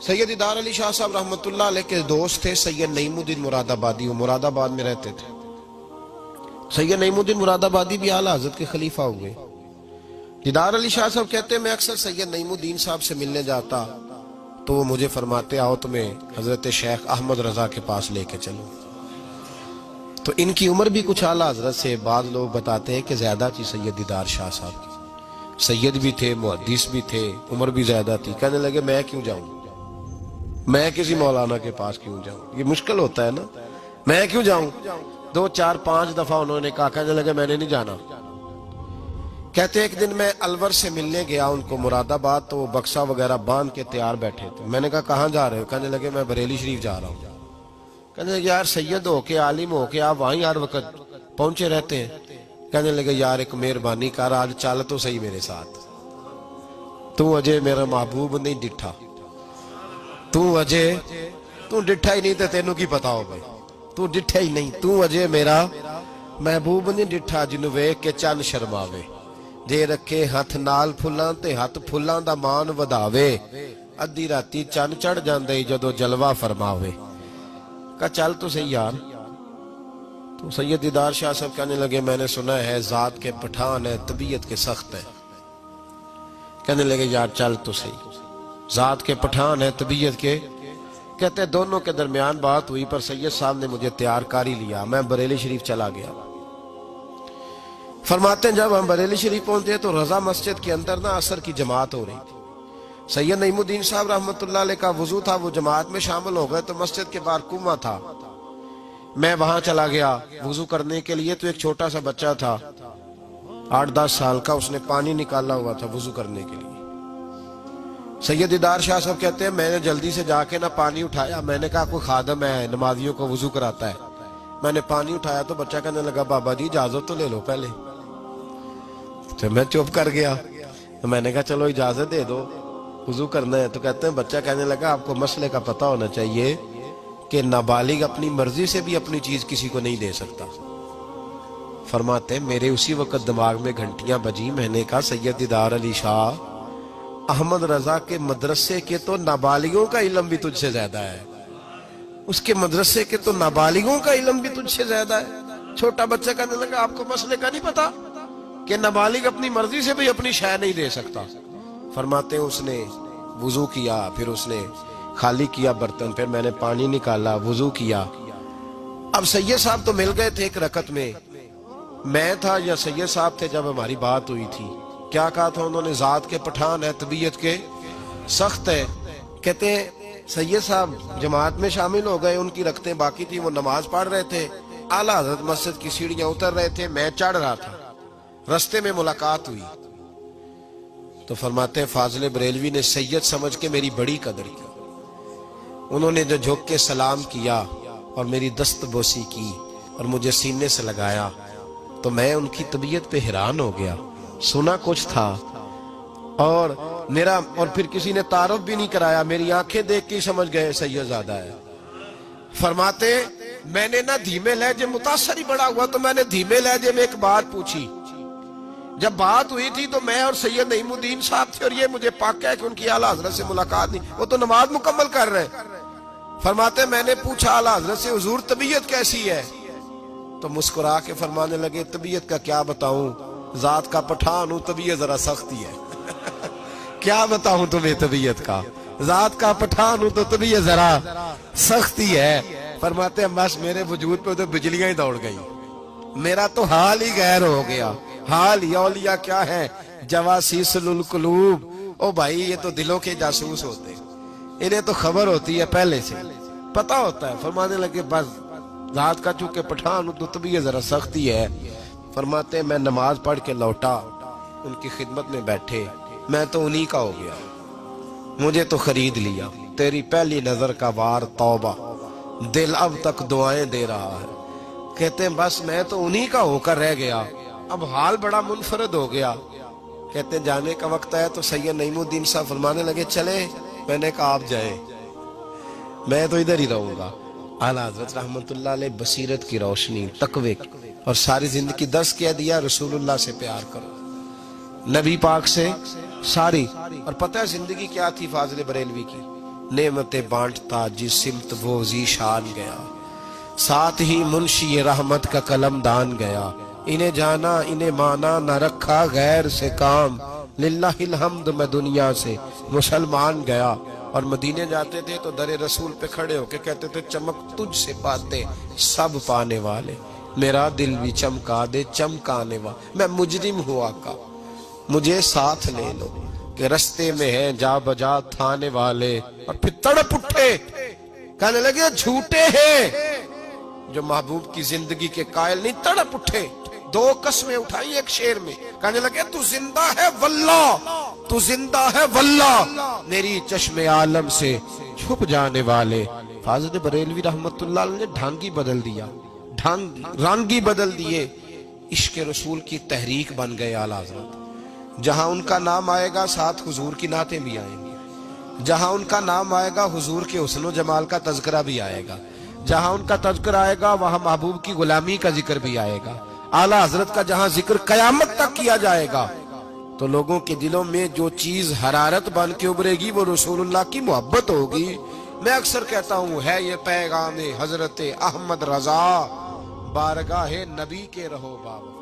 سید دیدار علی شاہ صاحب رحمۃ اللہ علیہ کے دوست تھے سید نعیم الدین مراد آبادی، وہ مراد آباد میں رہتے تھے۔ سید نعیم الدین مراد آبادی بھی اعلیٰ حضرت کے خلیفہ ہوئے۔ دیدار علی شاہ صاحب کہتے ہیں میں اکثر سید نعیم الدین صاحب سے ملنے جاتا تو وہ مجھے فرماتے آؤ تمہیں حضرت شیخ احمد رضا کے پاس لے کے چلو۔ تو ان کی عمر بھی کچھ اعلیٰ حضرت سے بعض لوگ بتاتے ہیں کہ زیادہ تھی سید دیدار شاہ صاحب کی، سید بھی تھے، محدث بھی تھے، عمر بھی زیادہ تھی۔ کہنے لگے میں کیوں جاؤں، میں کسی مولانا کے پاس کیوں جاؤں، یہ مشکل ہوتا ہے نا، میں کیوں جاؤں۔ 2 4 5 دفعہ انہوں نے کہا، کہنے لگے میں نے نہیں جانا۔ کہتے ایک دن میں الور سے ملنے گیا ان کو مراد آباد، تو وہ بکسا وغیرہ باندھ کے تیار بیٹھے تھے۔ میں نے کہا کہاں جا رہے ہو؟ کہنے لگے میں بریلی شریف جا رہا ہوں۔ کہنے لگے یار سید ہو کے عالم ہو کے آپ وہیں ہر وقت پہنچے رہتے ہیں۔ کہنے لگے یار ایک مہربانی کر، آج چل تو صحیح میرے ساتھ، تو اجے میرا محبوب نہیں ڈٹھا، تو اجے تو ڈٹھا ہی نہیں تے تینوں کی پتا ہو بھائی، تو ڈٹھا ہی نہیں، تو اجے میرا محبوب نہیں ڈٹھا جنوں ویکھ کے چن شرماوے، جے رکھے ہاتھ نال پھلاں تے ہاتھ پھلاں دا مان وداوے، ادھی راتی چن چڑھ جاندے جدوں جلوہ فرماوے۔ کہا چل تو صحیح یار۔ تو سید دیدار شاہ صاحب کہنے لگے میں نے سنا ہے ذات کے پٹھان ہے، طبیعت کے سخت ہے۔ کہنے لگے یار چل تو صحیح، ذات کے پٹھان ہے طبیعت کے۔ کہتے دونوں کے درمیان بات ہوئی پر سید صاحب نے مجھے تیار کر ہی لیا، میں بریلی شریف چلا گیا۔ فرماتے ہیں جب ہم بریلی شریف پہنچے تو رضا مسجد کے اندر نا عصر کی جماعت ہو رہی تھی۔ سید نعیم الدین صاحب رحمۃ اللہ علیہ کا وضو تھا، وہ جماعت میں شامل ہو گئے تو مسجد کے باہر کنواں تھا، میں وہاں چلا گیا وضو کرنے کے لیے۔ تو ایک چھوٹا سا بچہ تھا 8 10 سال کا، اس نے پانی نکالا ہوا تھا وضو کرنے کے لیے۔ سید دیدار شاہ صاحب کہتے ہیں میں نے جلدی سے جا کے نہ پانی اٹھایا، میں نے کہا کوئی خادم ہے نمازیوں کو وضو کراتا ہے، میں نے پانی اٹھایا تو بچہ کہنے لگا بابا جی اجازت تو لے لو پہلے۔ تو میں چپ کر گیا، تو میں نے کہا چلو اجازت دے دو وضو کرنا ہے۔ تو کہتے ہیں بچہ کہنے لگا آپ کو مسئلے کا پتہ ہونا چاہیے کہ نابالغ اپنی مرضی سے بھی اپنی چیز کسی کو نہیں دے سکتا۔ فرماتے ہیں میرے اسی وقت دماغ میں گھنٹیاں بجی، میں نے کہا سید دیدار علی شاہ احمد رضا کے مدرسے کے تو نابالغوں کا علم بھی تجھ سے زیادہ ہے، اس کے مدرسے کے تو نابالغوں کا علم بھی تجھ سے زیادہ ہے۔ چھوٹا بچہ کہنے لگا آپ کو مسئلے کا نہیں پتا کہ نابالغ اپنی مرضی سے بھی اپنی شے نہیں دے سکتا۔ فرماتے ہیں اس نے وضو کیا، پھر اس نے خالی کیا برتن، پھر میں نے پانی نکالا وضو کیا۔ اب سید صاحب تو مل گئے تھے ایک رکعت میں، میں تھا یا سید صاحب تھے جب ہماری بات ہوئی تھی، کیا کہا تھا انہوں نے؟ ذات کے پٹھان ہے طبیعت کے سخت ہے۔ کہتے ہیں سید صاحب جماعت میں شامل ہو گئے، ان کی رکعتیں باقی تھی، وہ نماز پڑھ رہے تھے، اعلیٰ حضرت مسجد کی سیڑھیاں اتر رہے تھے، میں چڑھ رہا تھا، رستے میں ملاقات ہوئی۔ تو فرماتے ہیں فاضل بریلوی نے سید سمجھ کے میری بڑی قدر کی، انہوں نے جو جھک کے سلام کیا اور میری دست بوسی کی اور مجھے سینے سے لگایا تو میں ان کی طبیعت پہ حیران ہو گیا، سنا کچھ تھا اور پھر کسی نے تعارف بھی نہیں کرایا، میری آنکھیں دیکھ کے سمجھ گئے سید زادہ ہے۔ فرماتے میں نے نہ دھیمے لہجے، متاثر ہی بڑا ہوا تو میں نے دھیمے لہجے میں ایک بات پوچھی۔ جب بات ہوئی تھی تو میں اور سید نعیم الدین صاحب تھے اور یہ مجھے پاکا ہے کہ ان کی اعلیٰ حضرت سے ملاقات نہیں، وہ تو نماز مکمل کر رہے۔ فرماتے میں نے پوچھا اعلیٰ حضرت سے حضور طبیعت کیسی ہے؟ تو مسکرا کے فرمانے لگے طبیعت کا کیا بتاؤں، ذات کا پٹھان ہوں، طبیعت ذرا سختی ہے۔ کیا بتاؤں تمہیں طبیعت کا، ذات کا پٹھان ہوں تو طبیعت ذرا سختی ہے۔ فرماتے ہیں بس میرے وجود پہ تو بجلیاں ہی دوڑ گئی، میرا تو حال ہی غیر ہو گیا۔ حال ہی اولیاء کیا ہے، جواسیس القلوب، او بھائی یہ تو دلوں کے جاسوس ہوتے، انہیں تو خبر ہوتی ہے پہلے سے، پتہ ہوتا ہے۔ فرمانے لگے بس ذات کا چونکہ پٹھان ہوں تو طبیعت ذرا سختی ہے۔ فرماتے ہیں میں نماز پڑھ کے لوٹا، ان کی خدمت میں بیٹھے، میں تو انہی کا ہو گیا، مجھے تو خرید لیا، تیری پہلی نظر کا وار توبہ، دل اب تک دعائیں دے رہا ہے۔ کہتے ہیں بس میں تو انہی کا ہو کر رہ گیا، اب حال بڑا منفرد ہو گیا۔ کہتے ہیں جانے کا وقت آیا تو سید نعیم الدین صاحب فرمانے لگے چلے، میں نے کہا آپ جائیں، میں تو ادھر ہی رہوں گا۔ اعلیٰ حضرت رحمت اللہ علیہ بصیرت کی روشنی، تقوی کی، اور ساری زندگی درس کہہ دیا رسول اللہ سے پیار کرو، نبی پاک سے ساری۔ اور پتہ ہے زندگی کیا تھی فاضل بریلوی کی؟ نعمتیں بانٹتا جس سمت وہ ذیشان گیا، ساتھ ہی منشی رحمت کا قلم دان گیا، انہیں جانا انہیں مانا نہ رکھا غیر سے کام، للہ الحمد میں دنیا سے مسلمان گیا۔ اور مدینے جاتے تھے تو در رسول پہ کھڑے ہو کے کہتے تھے چمک تجھ سے پاتے سب پانے والے، میرا دل بھی چمکا دے چمکانے والے، میں مجرم ہوں آقا مجھے ساتھ لے لو کہ رستے میں ہیں جا بجا تھانے والے۔ اور پھر تڑپ اٹھے کہنے لگے جھوٹے ہیں جو محبوب کی زندگی کے قائل نہیں، تڑپ اٹھے، دو قسمیں اٹھائی ایک شعر میں، کہنے لگے تو زندہ ہے واللہ، تو زندہ ہے واللہ، میری چشم عالم سے چھپ جانے والے۔ حضرت بریلوی رحمت اللہ علیہ نے ڈھانگی بدل دیا، رانگی بدل دیے، عشق رسول کی تحریک بن گئے اعلیٰ حضرت۔ جہاں ان کا نام آئے گا ساتھ حضور کی نعتیں بھی آئیں گی، جہاں ان کا نام آئے گا حضور کے حسن و جمال کا تذکرہ بھی آئے گا، جہاں ان کا تذکرہ آئے گا وہاں محبوب کی غلامی کا ذکر بھی آئے گا۔ اعلیٰ حضرت کا جہاں ذکر قیامت تک کیا جائے گا تو لوگوں کے دلوں میں جو چیز حرارت بن کے ابھرے گی وہ رسول اللہ کی محبت ہوگی۔ میں اکثر کہتا ہوں ہے یہ پیغام حضرت احمد رضا، بارگاہ نبی کے رہو بابا۔